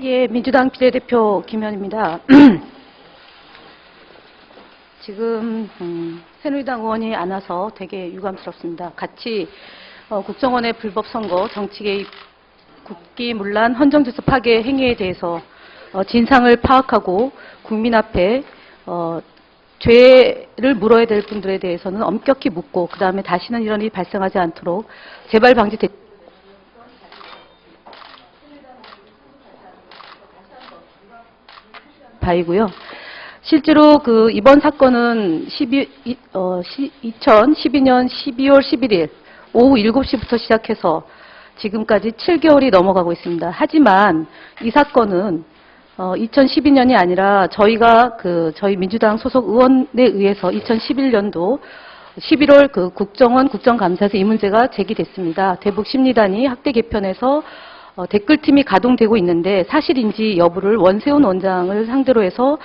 예, 민주당 비례대표 김현입니다. 지금 새누리당 의원이 안 와서 되게 유감스럽습니다. 같이 국정원의 불법 선거, 정치 개입, 국기문란, 헌정질서 파괴 행위에 대해서 진상을 파악하고 국민 앞에 죄를 물어야 될 분들에 대해서는 엄격히 묻고 그 다음에 다시는 이런 일이 발생하지 않도록 재발 방지 바이고요. 실제로 이번 사건은 2012년 12월 11일 오후 7시부터 시작해서 지금까지 7개월이 넘어가고 있습니다. 하지만 이 사건은 2012년이 아니라 저희 민주당 소속 의원에 의해서 2011년도 11월 국정원 국정감사에서 이 문제가 제기됐습니다. 대북 심리단이 학대 개편에서 댓글팀이 가동되고 있는데 사실인지 여부를 원세훈 원장을 상대로 해서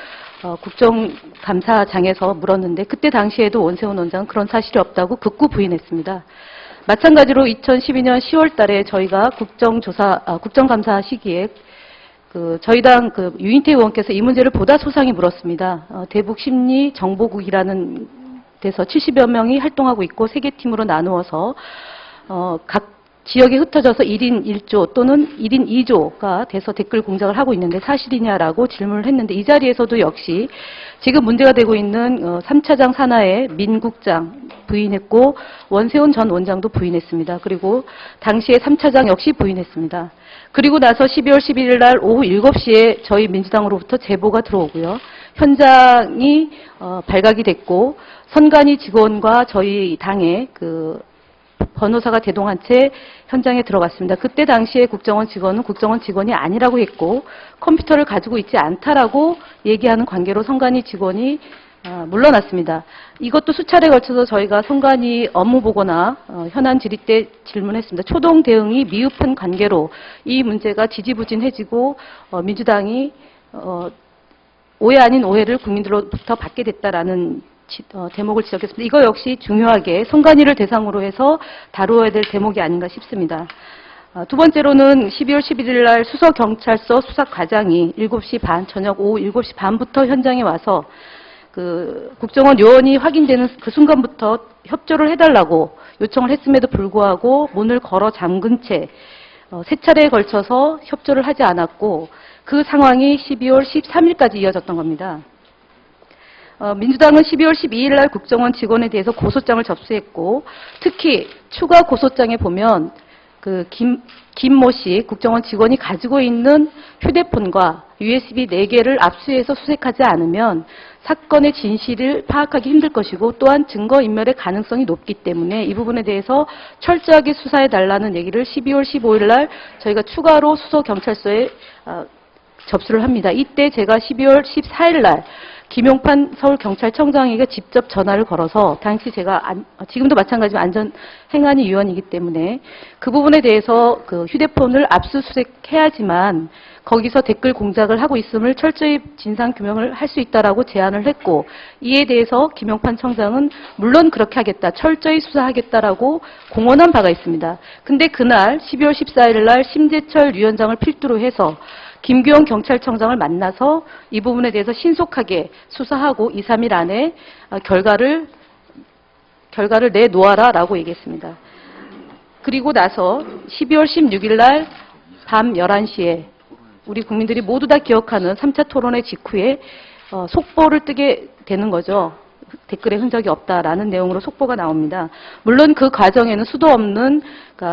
국정감사장에서 물었는데 그때 당시에도 원세훈 원장은 그런 사실이 없다고 극구 부인했습니다. 마찬가지로 2012년 10월 달에 저희가 국정감사 시기에 저희 당 유인태 의원께서 이 문제를 보다 소상히 물었습니다. 대북심리정보국이라는 데서 70여 명이 활동하고 있고 3개 팀으로 나누어서 각 지역에 흩어져서 1인 1조 또는 1인 2조가 돼서 댓글 공작을 하고 있는데 사실이냐라고 질문을 했는데 이 자리에서도 역시 지금 문제가 되고 있는 3차장 산하의 민 국장 부인했고 원세훈 전 원장도 부인했습니다. 그리고 당시에 3차장 역시 부인했습니다. 그리고 나서 12월 11일 날 오후 7시에 저희 민주당으로부터 제보가 들어오고요. 현장이 발각이 됐고 선관위 직원과 저희 당의 변호사가 대동한 채 현장에 들어갔습니다. 그때 당시에 국정원 직원은 국정원 직원이 아니라고 했고 컴퓨터를 가지고 있지 않다라고 얘기하는 관계로 선관위 직원이 물러났습니다. 이것도 수차례 걸쳐서 저희가 선관위 업무 보거나 현안 질의 때 질문했습니다. 초동 대응이 미흡한 관계로 이 문제가 지지부진해지고 민주당이 오해 아닌 오해를 국민들로부터 받게 됐다라는 대목을 지적했습니다. 이거 역시 중요하게 선관위를 대상으로 해서 다루어야 될 대목이 아닌가 싶습니다. 두 번째로는 12월 11일 날 수서경찰서 수사과장이 7시 반, 저녁 오후 7시 반부터 현장에 와서 국정원 요원이 확인되는 그 순간부터 협조를 해달라고 요청을 했음에도 불구하고 문을 걸어 잠근 채 3차례에 걸쳐서 협조를 하지 않았고 그 상황이 12월 13일까지 이어졌던 겁니다. 민주당은 12월 12일 날 국정원 직원에 대해서 고소장을 접수했고 특히 추가 고소장에 보면 김모 씨 국정원 직원이 가지고 있는 휴대폰과 USB 4개를 압수해서 수색하지 않으면 사건의 진실을 파악하기 힘들 것이고 또한 증거인멸의 가능성이 높기 때문에 이 부분에 대해서 철저하게 수사해달라는 얘기를 12월 15일 날 저희가 추가로 수서경찰서에 접수를 합니다. 이때 제가 12월 14일 날 김용판 서울경찰청장에게 직접 전화를 걸어서 당시 제가 지금도 마찬가지로 안전행안위 위원이기 때문에 그 부분에 대해서 휴대폰을 압수수색해야지만 거기서 댓글 공작을 하고 있음을 철저히 진상규명을 할 수 있다라고 제안을 했고 이에 대해서 김용판 청장은 물론 그렇게 하겠다, 철저히 수사하겠다라고 공언한 바가 있습니다. 근데 그날 12월 14일 날 심재철 위원장을 필두로 해서 김규영 경찰청장을 만나서 이 부분에 대해서 신속하게 수사하고 2, 3일 안에 결과를 내놓아라라고 얘기했습니다. 그리고 나서 12월 16일 날 밤 11시에 우리 국민들이 모두 다 기억하는 3차 토론회 직후에 속보를 뜨게 되는 거죠. 댓글에 흔적이 없다라는 내용으로 속보가 나옵니다. 물론 그 과정에는 수도 없는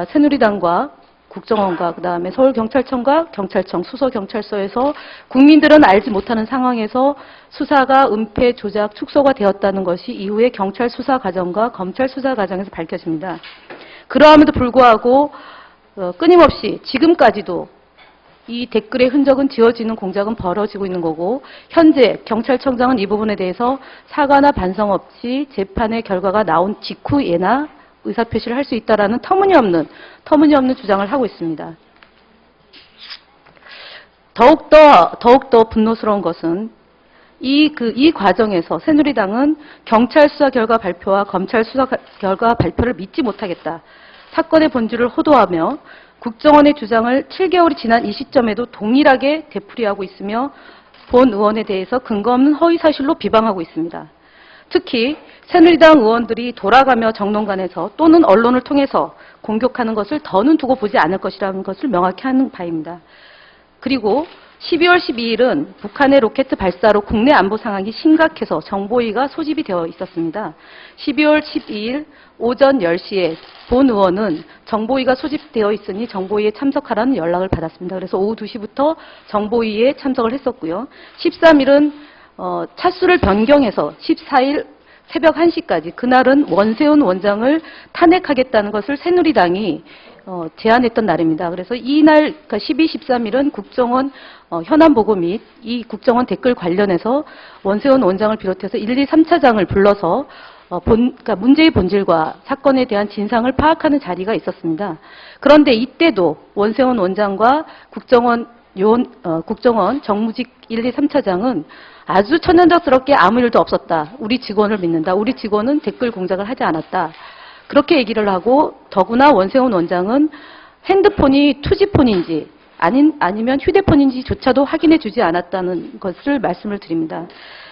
새누리당과 국정원과 그다음에 서울경찰청과 경찰청, 수서경찰서에서 국민들은 알지 못하는 상황에서 수사가 은폐, 조작, 축소가 되었다는 것이 이후에 경찰 수사 과정과 검찰 수사 과정에서 밝혀집니다. 그러함에도 불구하고 끊임없이 지금까지도 이 댓글의 흔적은 지워지는 공작은 벌어지고 있는 거고 현재 경찰청장은 이 부분에 대해서 사과나 반성 없이 재판의 결과가 나온 직후에나 의사표시를 할 수 있다라는 터무니없는 주장을 하고 있습니다. 더욱더 분노스러운 것은 이 과정에서 새누리당은 경찰 수사 결과 발표와 검찰 수사 결과 발표를 믿지 못하겠다. 사건의 본질을 호도하며 국정원의 주장을 7개월이 지난 이 시점에도 동일하게 되풀이하고 있으며 본 의원에 대해서 근거 없는 허위사실로 비방하고 있습니다. 특히 새누리당 의원들이 돌아가며 정론관에서 또는 언론을 통해서 공격하는 것을 더는 두고 보지 않을 것이라는 것을 명확히 하는 바입니다. 그리고 12월 12일은 북한의 로켓 발사로 국내 안보 상황이 심각해서 정보위가 소집이 되어 있었습니다. 12월 12일 오전 10시에 본 의원은 정보위가 소집되어 있으니 정보위에 참석하라는 연락을 받았습니다. 그래서 오후 2시부터 정보위에 참석을 했었고요. 13일은 차수를 변경해서 14일 새벽 1시까지 그날은 원세훈 원장을 탄핵하겠다는 것을 새누리당이 제안했던 날입니다. 그래서 이날 그러니까 12, 13일은 국정원 현안보고 및 이 국정원 댓글 관련해서 원세훈 원장을 비롯해서 1, 2, 3차장을 불러서 그러니까 문제의 본질과 사건에 대한 진상을 파악하는 자리가 있었습니다. 그런데 이때도 원세훈 원장과 국정원 정무직 1, 2, 3차장은 아주 천연덕스럽게 아무 일도 없었다. 우리 직원을 믿는다. 우리 직원은 댓글 공작을 하지 않았다. 그렇게 얘기를 하고 더구나 원세훈 원장은 핸드폰이 투지폰인지 아니면 휴대폰인지조차도 확인해 주지 않았다는 것을 말씀을 드립니다.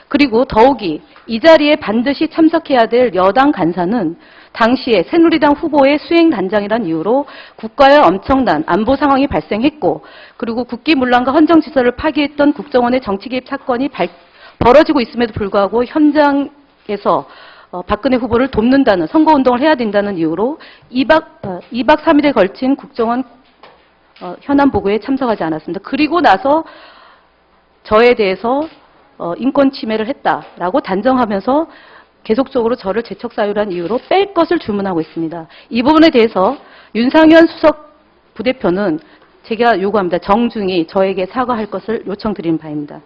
그리고 더욱이 이 자리에 반드시 참석해야 될 여당 간사는 당시에 새누리당 후보의 수행단장이란 이유로 국가에 엄청난 안보 상황이 발생했고 그리고 국기문란과 헌정질서를 파기했던 국정원의 정치개입 사건이 벌어지고 있음에도 불구하고 현장에서 박근혜 후보를 돕는다는 선거운동을 해야 된다는 이유로 2박 3일에 걸친 국정원 현안보고에 참석하지 않았습니다. 그리고 나서 저에 대해서 인권 침해를 했다라고 단정하면서 계속적으로 저를 재척사유란 이유로 뺄 것을 주문하고 있습니다. 이 부분에 대해서 윤상현 수석 부대표는 제가 요구합니다. 정중히 저에게 사과할 것을 요청드리는 바입니다.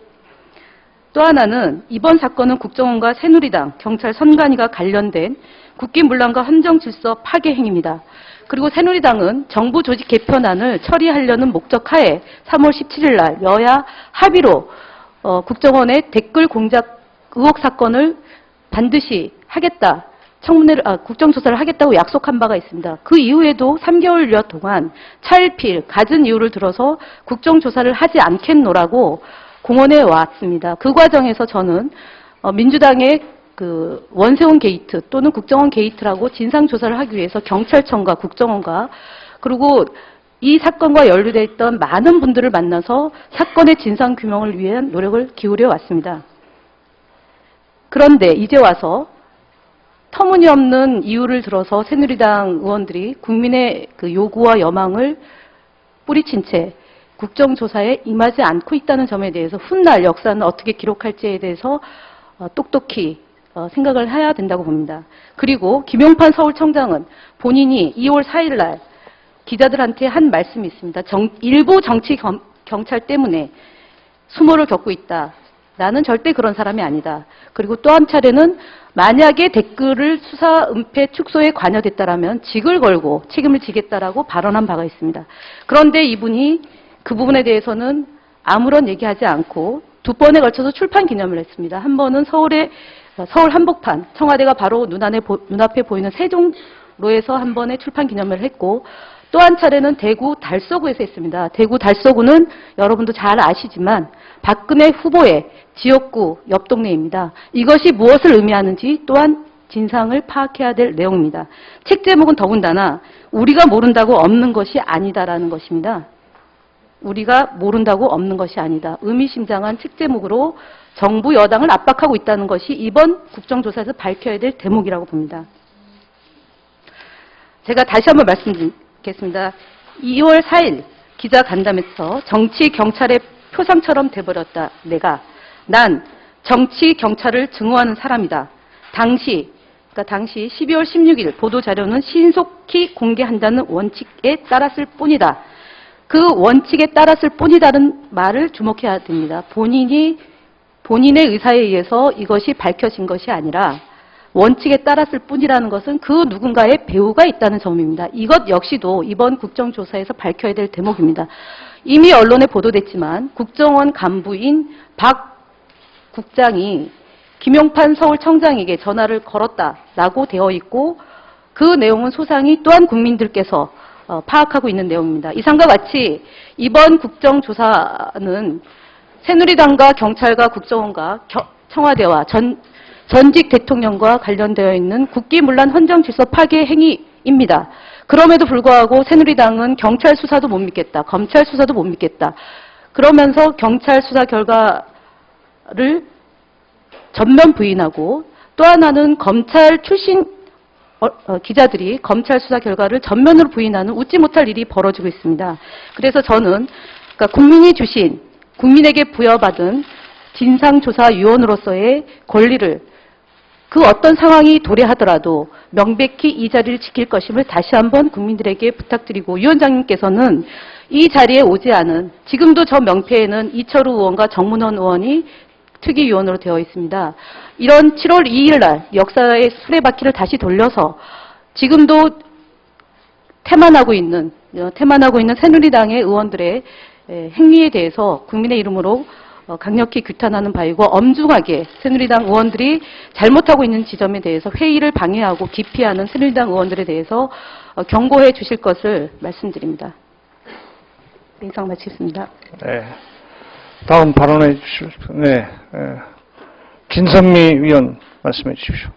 또 하나는 이번 사건은 국정원과 새누리당, 경찰 선관위가 관련된 국기문란과 헌정질서 파괴 행위입니다. 그리고 새누리당은 정부 조직 개편안을 처리하려는 목적하에 3월 17일 날 여야 합의로 국정원의 댓글 공작 의혹 사건을 반드시 하겠다. 국정조사를 하겠다고 약속한 바가 있습니다. 그 이후에도 3개월여 동안 차일피일 갖은 이유를 들어서 국정조사를 하지 않겠노라고 공언해 왔습니다. 그 과정에서 저는 민주당의 그 원세훈 게이트 또는 국정원 게이트라고 진상조사를 하기 위해서 경찰청과 국정원과 그리고 이 사건과 연루되어 있던 많은 분들을 만나서 사건의 진상규명을 위한 노력을 기울여 왔습니다. 그런데 이제 와서 터무니없는 이유를 들어서 새누리당 의원들이 국민의 그 요구와 여망을 뿌리친 채 국정조사에 임하지 않고 있다는 점에 대해서 훗날 역사는 어떻게 기록할지에 대해서 똑똑히 생각을 해야 된다고 봅니다. 그리고 김용판 서울청장은 본인이 2월 4일 날 기자들한테 한 말씀이 있습니다. 일부 정치 경찰 때문에 수모를 겪고 있다. 나는 절대 그런 사람이 아니다. 그리고 또 한 차례는 만약에 댓글을 수사 은폐 축소에 관여됐다라면 직을 걸고 책임을 지겠다라고 발언한 바가 있습니다. 그런데 이분이 그 부분에 대해서는 아무런 얘기하지 않고 두 번에 걸쳐서 출판 기념을 했습니다. 한 번은 서울 한복판, 청와대가 바로 눈앞에 보이는 세종로에서 한 번에 출판 기념회를 했고 또 한 차례는 대구 달서구에서 했습니다. 대구 달서구는 여러분도 잘 아시지만 박근혜 후보의 지역구 옆 동네입니다. 이것이 무엇을 의미하는지 또한 진상을 파악해야 될 내용입니다. 책 제목은 더군다나 우리가 모른다고 없는 것이 아니다라는 것입니다. 우리가 모른다고 없는 것이 아니다. 의미심장한 책 제목으로 정부 여당을 압박하고 있다는 것이 이번 국정조사에서 밝혀야 될 대목이라고 봅니다. 제가 다시 한번 말씀드리겠습니다. 2월 4일 기자간담회에서 정치 경찰의 표상처럼 돼버렸다. 난 정치 경찰을 증오하는 사람이다. 당시 12월 16일 보도자료는 신속히 공개한다는 원칙에 따랐을 뿐이다. 그 원칙에 따랐을 뿐이다는 말을 주목해야 됩니다. 본인의 의사에 의해서 이것이 밝혀진 것이 아니라 원칙에 따랐을 뿐이라는 것은 그 누군가의 배후가 있다는 점입니다. 이것 역시도 이번 국정조사에서 밝혀야 될 대목입니다. 이미 언론에 보도됐지만 국정원 간부인 박 국장이 김용판 서울청장에게 전화를 걸었다라고 되어 있고 그 내용은 소상히 또한 국민들께서 파악하고 있는 내용입니다. 이상과 같이 이번 국정조사는 새누리당과 경찰과 국정원과 청와대와 전직 대통령과 관련되어 있는 국기문란 헌정질서 파괴 행위입니다. 그럼에도 불구하고 새누리당은 경찰 수사도 못 믿겠다. 검찰 수사도 못 믿겠다. 그러면서 경찰 수사 결과를 전면 부인하고 또 하나는 검찰 출신 기자들이 검찰 수사 결과를 전면으로 부인하는 웃지 못할 일이 벌어지고 있습니다. 그래서 저는 그러니까 국민이 주신 국민에게 부여받은 진상조사위원으로서의 권리를 그 어떤 상황이 도래하더라도 명백히 이 자리를 지킬 것임을 다시 한번 국민들에게 부탁드리고 위원장님께서는 이 자리에 오지 않은 지금도 저 명패에는 이철우 의원과 정문원 의원이 특위위원으로 되어 있습니다. 이런 7월 2일 날 역사의 수레바퀴를 다시 돌려서 지금도 태만하고 있는 새누리당의 의원들의 행위에 대해서 국민의 이름으로 강력히 규탄하는 바이고 엄중하게 새누리당 의원들이 잘못하고 있는 지점에 대해서 회의를 방해하고 기피하는 새누리당 의원들에 대해서 경고해 주실 것을 말씀드립니다. 이상 마치겠습니다. 네. 다음 발언해 주실 분, 네, 김선미 위원 말씀해 주십시오.